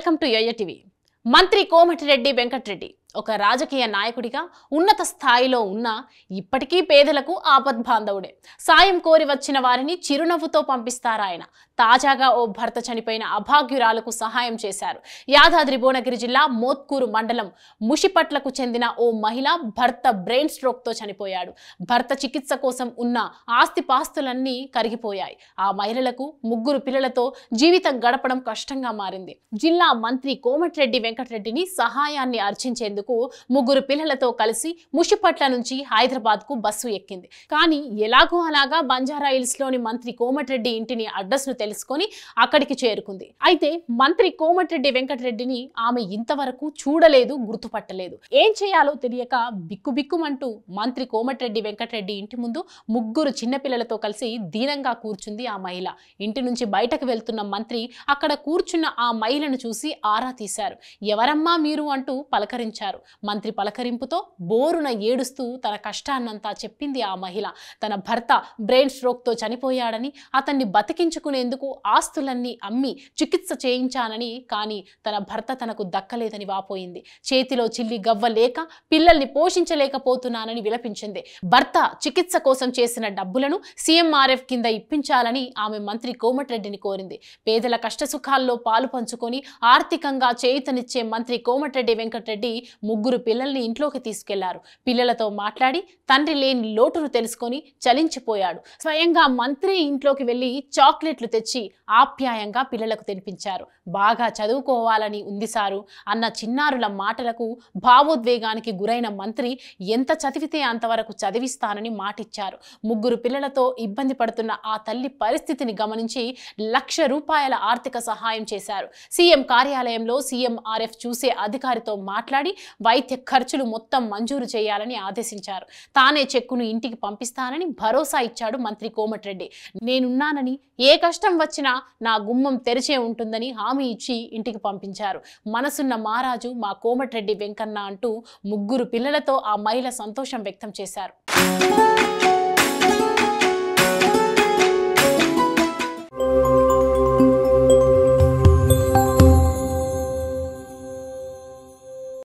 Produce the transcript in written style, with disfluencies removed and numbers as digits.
Welcome to yo-yo TV. మంత్రి కోమటిరెడ్డి వెంకటరెడ్డి ఒక రాజకీయ నాయకుడిగా ఉన్నత స్థాయిలో ఉన్న ఇప్పటికీ పేదలకు ఆపద్బాంధవుడే. సాయం కోరి వచ్చిన వారిని చిరునవ్వుతో పంపిస్తారాయన. తాజాగా ఓ భర్త చనిపోయిన అభాగ్యురాలకు సహాయం చేశారు. యాదాద్రి భువనగిరి జిల్లా మోత్కూరు మండలం ముషిపట్లకు చెందిన ఓ మహిళ భర్త బ్రెయిన్ స్ట్రోక్ తో చనిపోయాడు. భర్త చికిత్స కోసం ఉన్న ఆస్తిపాస్తులన్నీ కరిగిపోయాయి. ఆ మహిళలకు 3 పిల్లలతో జీవితం గడపడం కష్టంగా మారింది. జిల్లా మంత్రి కోమటిరెడ్డి వెంకటరెడ్డిని సహాయాన్ని అర్చించేందుకు 3 పిల్లలతో కలిసి ముషిపట్ల నుంచి హైదరాబాద్ కు బస్సు ఎక్కింది. కానీ ఎలాగో అలాగా బంజారా హిల్స్ లోని మంత్రి కోమటిరెడ్డి ఇంటిని అడ్రస్ ను తెలుసుకొని అక్కడికి చేరుకుంది. అయితే మంత్రి కోమటిరెడ్డి వెంకటరెడ్డిని ఆమె ఇంతవరకు చూడలేదు, గుర్తుపట్టలేదు. ఏం చేయాలో తెలియక బిక్కుబిక్కుమంటూ మంత్రి కోమటిరెడ్డి వెంకటరెడ్డి ఇంటి ముందు 3 చిన్నపిల్లలతో కలిసి దీనంగా కూర్చుంది ఆ మహిళ. ఇంటి నుంచి బయటకు వెళ్తున్న మంత్రి అక్కడ కూర్చున్న ఆ మహిళను చూసి ఆరా తీశారు. ఎవరమ్మా మీరు అంటూ పలకరించారు. మంత్రి పలకరింపుతో బోరున ఏడుస్తూ తన కష్టాన్నంతా చెప్పింది ఆ మహిళ. తన భర్త బ్రెయిన్ స్ట్రోక్ తో చనిపోయాడని, అతన్ని బతికించుకునేందుకు ఆస్తులన్నీ అమ్మి చికిత్స చేయించానని, కానీ తన భర్త తనకు దక్కలేదని వాపోయింది. చేతిలో చిల్లి గవ్వ లేక పిల్లల్ని పోషించలేకపోతున్నానని విలపించింది. భర్త చికిత్స కోసం చేసిన డబ్బులను CMRF కింద ఇప్పించాలని ఆమె మంత్రి కోమటిరెడ్డిని కోరింది. పేదల కష్టసుఖాల్లో పాలు పంచుకొని ఆర్థికంగా చేయూతనిచ్చే మంత్రి కోమటిరెడ్డి వెంకటరెడ్డి 3 పిల్లల్ని ఇంట్లోకి తీసుకెళ్లారు. పిల్లలతో మాట్లాడి తండ్రి లేని లోటును తెలుసుకొని చలించిపోయాడు. స్వయంగా మంత్రి ఇంట్లోకి వెళ్లి చాక్లెట్లు తెచ్చి ఆప్యాయంగా పిల్లలకు తినిపించారు. బాగా చదువుకోవాలని ఉంది సారు అన్న చిన్నారుల మాటలకు భావోద్వేగానికి గురైన మంత్రి ఎంత చదివితే అంతవరకు చదివిస్తానని మాటిచ్చారు. 3 పిల్లలతో ఇబ్బంది పడుతున్న ఆ తల్లి పరిస్థితిని గమనించి ₹1,00,000 ఆర్థిక సహాయం చేశారు. సీఎం కార్యాలయంలో CMRF చూసే అధికారితో మాట్లాడి వైద్య ఖర్చులు మొత్తం మంజూరు చేయాలని ఆదేశించారు. తానే చెక్కును ఇంటికి పంపిస్తానని భరోసా ఇచ్చాడు మంత్రి కోమటిరెడ్డి. నేనున్నానని, ఏ కష్టం వచ్చినా నా గుమ్మం తెరిచే ఉంటుందని హామీ ఇచ్చి ఇంటికి పంపించారు. మనసున్న మహారాజు మా కోమటిరెడ్డి వెంకన్న అంటూ 3 పిల్లలతో ఆ మహిళ సంతోషం వ్యక్తం చేశారు.